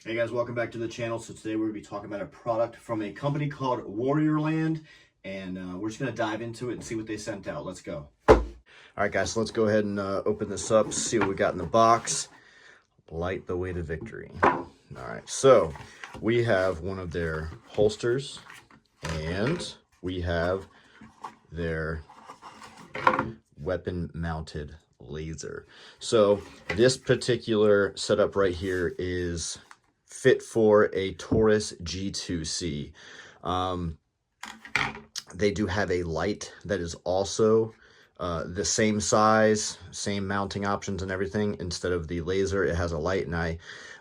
Hey guys, welcome back to the channel. So today we're going to be talking about a product from a company called Warriorland, and we're just going to dive into it and see what they sent out. Let's go. All right guys, so let's go ahead and open this up, see what we got in the box. Light the way to victory. All right, so we have one of their holsters, and we have their weapon mounted laser. So this particular setup right here is fit for a Taurus G2C. They do have a light that is also the same size, same mounting options and everything. Instead of the laser, it has a light, and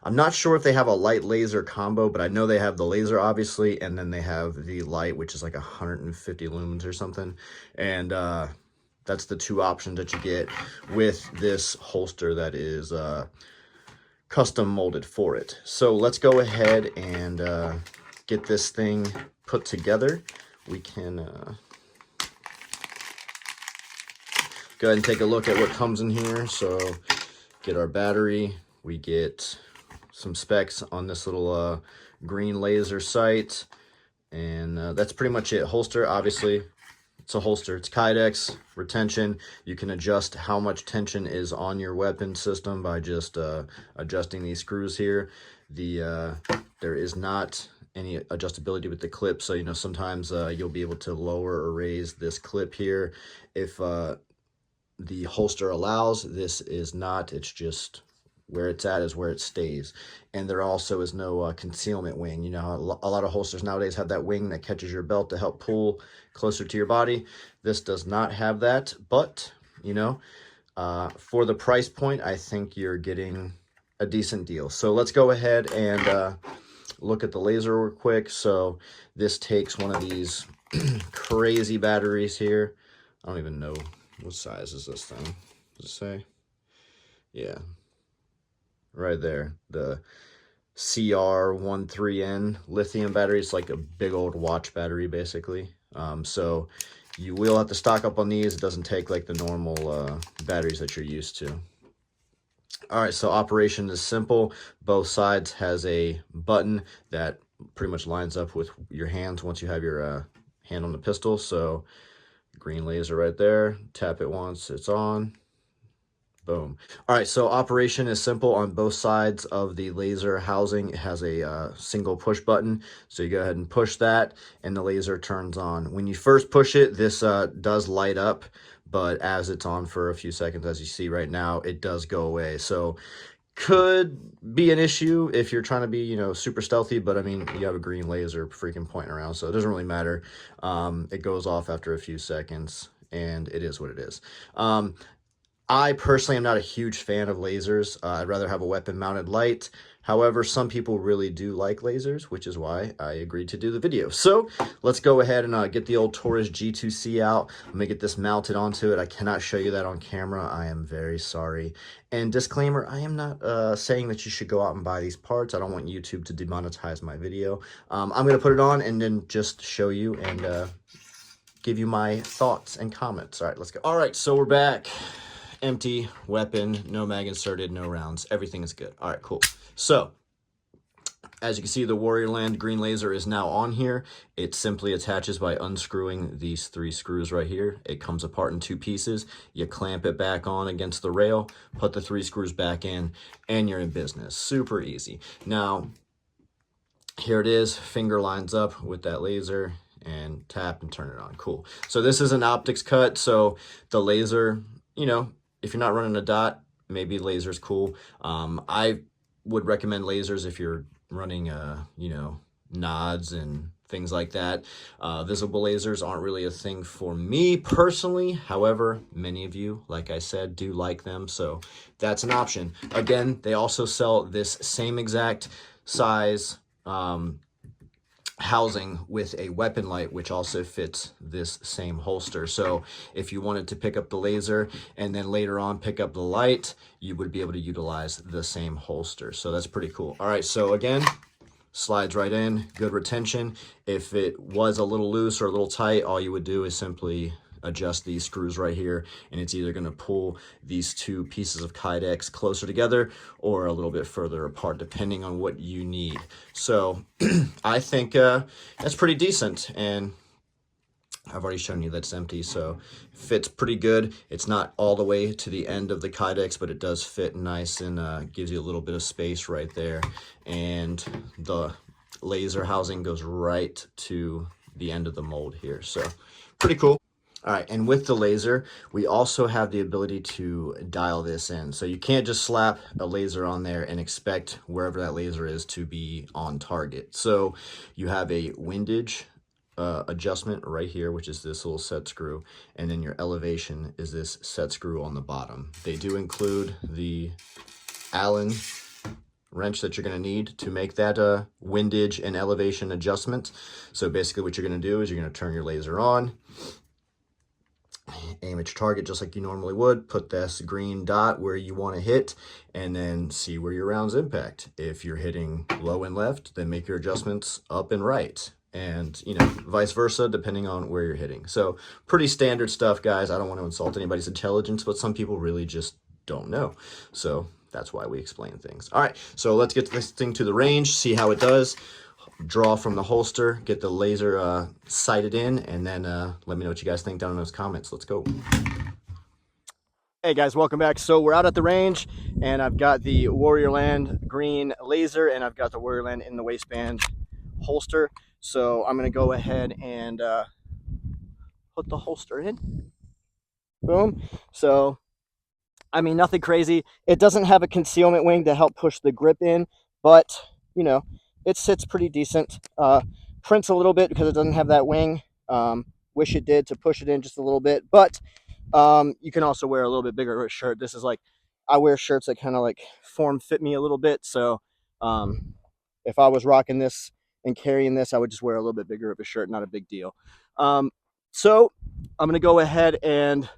I'm not sure if they have a light laser combo, but I know they have the laser obviously, and then they have the light, which is like 150 lumens or something. And that's the two options that you get with this holster that is custom molded for it. So let's go ahead and get this thing put together. We can go ahead and take a look at what comes in here. So get our battery, we get some specs on this little green laser sight, and that's pretty much it. Holster, obviously it's a holster, it's Kydex retention. You can adjust how much tension is on your weapon system by just adjusting these screws here. There is not any adjustability with the clip, so sometimes you'll be able to lower or raise this clip here if the holster allows. This is not, it's just where it's at is where it stays. And there also is no concealment wing. A lot of holsters nowadays have that wing that catches your belt to help pull closer to your body. This does not have that, but for the price point, I think you're getting a decent deal. So let's go ahead and look at the laser real quick. So this takes one of these crazy batteries here. I don't even know what size is this thing. Does it say? Yeah, right there, the CR13N lithium battery. It's like a big old watch battery basically. So you will have to stock up on these. It doesn't take like the normal batteries that you're used to. All right, so operation is simple. Both sides has a button that pretty much lines up with your hands once you have your hand on the pistol. So green laser right there, tap it once, it's on. Boom. All right, so operation is simple. On both sides of the laser housing, it has a single push button. So you go ahead and push that, and the laser turns on. When you first push it, this does light up, but as it's on for a few seconds, as you see right now, it does go away. So could be an issue if you're trying to be, super stealthy, but I mean, you have a green laser freaking pointing around, so it doesn't really matter. It goes off after a few seconds, and it is what it is. I personally am not a huge fan of lasers. I'd rather have a weapon mounted light. However, some people really do like lasers, which is why I agreed to do the video. So let's go ahead and get the old Taurus G2C out. I'm gonna get this mounted onto it. I cannot show you that on camera. I am very sorry. And disclaimer, I am not saying that you should go out and buy these parts. I don't want YouTube to demonetize my video. I'm gonna put it on and then just show you and give you my thoughts and comments. All right, let's go. All right, so we're back. Empty weapon, no mag inserted, no rounds, everything is good. All right, cool. So as you can see, the Warriorland green laser is now on here. It simply attaches by unscrewing these 3 screws right here. It comes apart in 2 pieces. You clamp it back on against the rail, put the 3 screws back in, and you're in business. Super easy. Now here it is, finger lines up with that laser, and tap and turn it on. Cool. So this is an optics cut, so the laser, if you're not running a dot, maybe laser's cool. I would recommend lasers if you're running, nods and things like that. Visible lasers aren't really a thing for me personally. However, many of you, like I said, do like them, so that's an option. Again, they also sell this same exact size housing with a weapon light, which also fits this same holster. So if you wanted to pick up the laser and then later on pick up the light, you would be able to utilize the same holster. So that's pretty cool. All right, so again, slides right in, good retention. If it was a little loose or a little tight, all you would do is simply adjust these screws right here, and it's either going to pull these two pieces of Kydex closer together or a little bit further apart, depending on what you need. So I think that's pretty decent, and I've already shown you that's empty, so fits pretty good. It's not all the way to the end of the Kydex, but it does fit nice and gives you a little bit of space right there. And the laser housing goes right to the end of the mold here, so pretty cool. All right, and with the laser, we also have the ability to dial this in. So you can't just slap a laser on there and expect wherever that laser is to be on target. So you have a windage adjustment right here, which is this little set screw, and then your elevation is this set screw on the bottom. They do include the Allen wrench that you're going to need to make that windage and elevation adjustment. So basically what you're going to do is you're going to turn your laser on, aim at your target just like you normally would, put this green dot where you want to hit, and then see where your rounds impact. If you're hitting low and left, then make your adjustments up and right, and you know, vice versa depending on where you're hitting. So pretty standard stuff, guys. I don't want to insult anybody's intelligence, but some people really just don't know, so that's why we explain things. All right, so let's get this thing to the range, see how it does. Draw from the holster, get the laser sighted in, and then let me know what you guys think down in those comments. Let's go. Hey guys, welcome back. So we're out at the range, and I've got the Warriorland green laser, and I've got the Warriorland in the waistband holster. So I'm gonna go ahead and put the holster in. Boom. So I mean, nothing crazy. It doesn't have a concealment wing to help push the grip in, but you know, it sits pretty decent. Prints a little bit because it doesn't have that wing. Wish it did to push it in just a little bit, but you can also wear a little bit bigger shirt. This is like, I wear shirts that kind of like form fit me a little bit. So if I was rocking this and carrying this, I would just wear a little bit bigger of a shirt. Not a big deal. So I'm going to go ahead and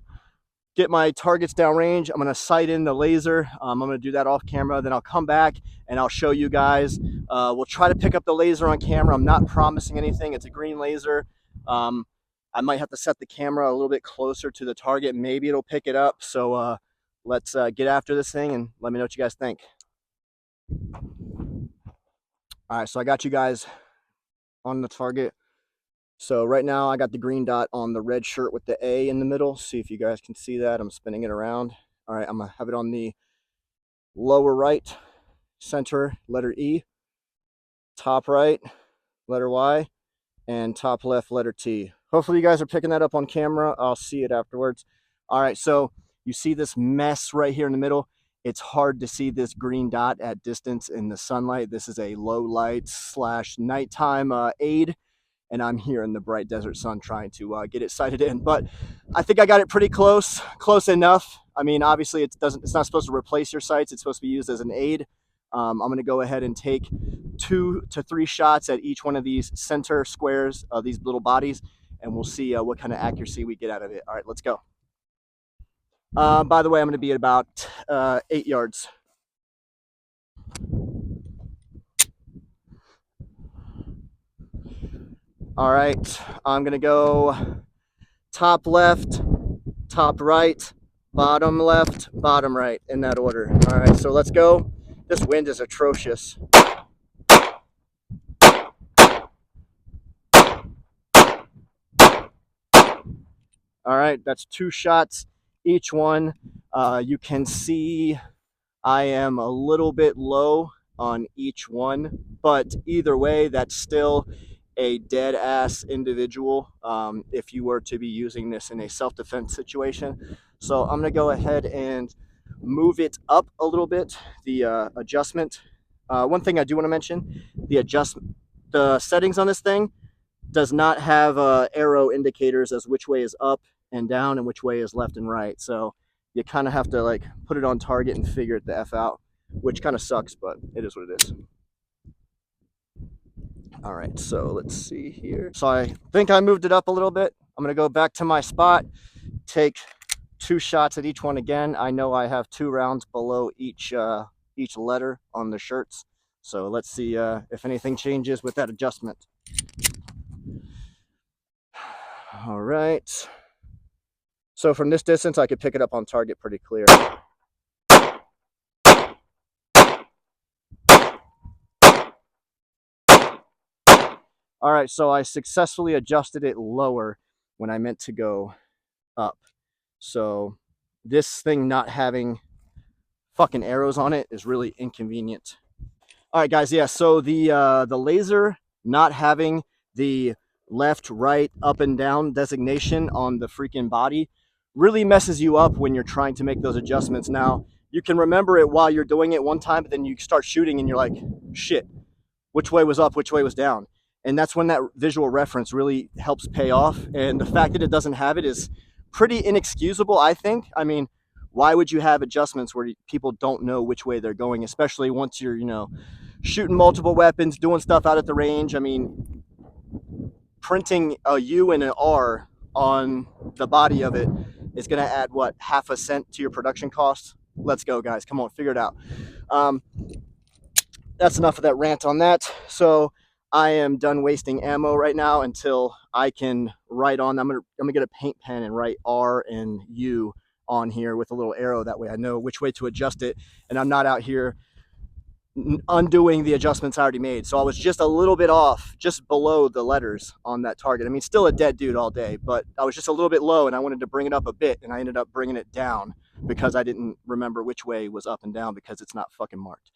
get my targets downrange. I'm going to sight in the laser. I'm going to do that off camera. Then I'll come back and I'll show you guys. We'll try to pick up the laser on camera. I'm not promising anything. It's a green laser. I might have to set the camera a little bit closer to the target. Maybe it'll pick it up. So let's get after this thing and let me know what you guys think. All right, so I got you guys on the target. So right now I got the green dot on the red shirt with the A in the middle. See if you guys can see that. I'm spinning it around. All right, I'm gonna have it on the lower right, center, letter E, top right, letter Y, and top left, letter T. Hopefully you guys are picking that up on camera. I'll see it afterwards. All right, so you see this mess right here in the middle. It's hard to see this green dot at distance in the sunlight. This is a low light / nighttime aid, and I'm here in the bright desert sun trying to get it sighted in. But I think I got it pretty close enough. I mean, obviously it's not supposed to replace your sights. It's supposed to be used as an aid. I'm going to go ahead and take 2 to 3 shots at each one of these center squares, these little bodies, and we'll see what kind of accuracy we get out of it. All right, let's go. By the way, I'm going to be at about 8 yards. All right, I'm going to go top left, top right, bottom left, bottom right, in that order. All right, so let's go. This wind is atrocious. All right, that's 2 shots each one. You can see I am a little bit low on each one, but either way, that's still a dead ass individual if you were to be using this in a self-defense situation. So I'm gonna go ahead and move it up a little bit, the adjustment. One thing I do want to mention, the settings on this thing does not have arrow indicators as which way is up and down and which way is left and right. So you kind of have to like put it on target and figure it the F out, which kind of sucks, but it is what it is. All right, so let's see here. So I think I moved it up a little bit. I'm gonna go back to my spot, take 2 shots at each one again. I know I have 2 rounds below each letter on the shirts. So let's see if anything changes with that adjustment. All right. So from this distance, I could pick it up on target pretty clear. All right, so I successfully adjusted it lower when I meant to go up. So this thing not having fucking arrows on it is really inconvenient. All right, guys, yeah, so the laser not having the left, right, up and down designation on the freaking body really messes you up when you're trying to make those adjustments. Now, you can remember it while you're doing it one time, but then you start shooting and you're like, shit, which way was up, which way was down. And that's when that visual reference really helps pay off. And the fact that it doesn't have it is pretty inexcusable, I think. I mean, why would you have adjustments where people don't know which way they're going, especially once you're, shooting multiple weapons, doing stuff out at the range? I mean, printing a U and an R on the body of it is going to add, what, half a cent to your production costs? Let's go, guys. Come on, figure it out. That's enough of that rant on that. So I am done wasting ammo right now until I can write on. I'm gonna get a paint pen and write R and U on here with a little arrow. That way I know which way to adjust it, and I'm not out here undoing the adjustments I already made. So I was just a little bit off, just below the letters on that target. I mean, still a dead dude all day, but I was just a little bit low, and I wanted to bring it up a bit, and I ended up bringing it down because I didn't remember which way was up and down because it's not fucking marked.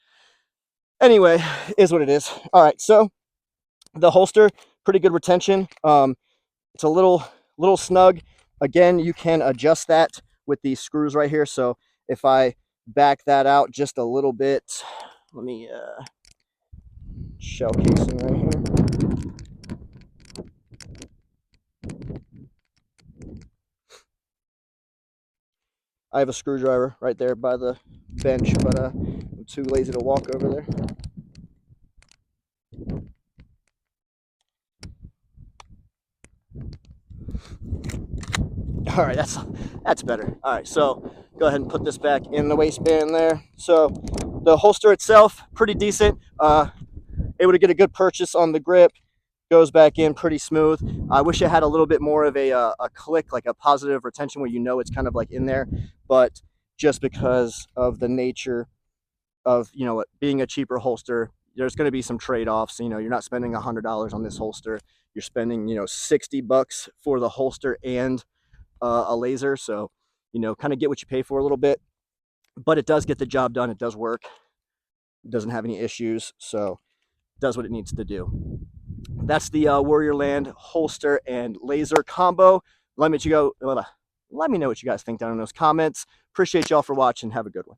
Anyway, is what it is. All right, so the holster, pretty good retention. It's a little snug. Again, you can adjust that with these screws right here. So if I back that out just a little bit, let me shell casing right here. I have a screwdriver right there by the bench, but I'm too lazy to walk over there. All right, that's better. All right, so go ahead and put this back in the waistband there. So the holster itself, pretty decent. Able to get a good purchase on the grip. Goes back in pretty smooth. I wish it had a little bit more of a click, like a positive retention where it's kind of like in there, but just because of the nature of it being a cheaper holster, there's going to be some trade-offs. You're not spending $100 on this holster. You're spending $60 for the holster and a laser. So kind of get what you pay for a little bit, but it does get the job done. It does work. It doesn't have any issues, so it does what it needs to do. That's the Warriorland holster and laser combo. Let me know what you guys think down in those comments. Appreciate y'all for watching. Have a good one.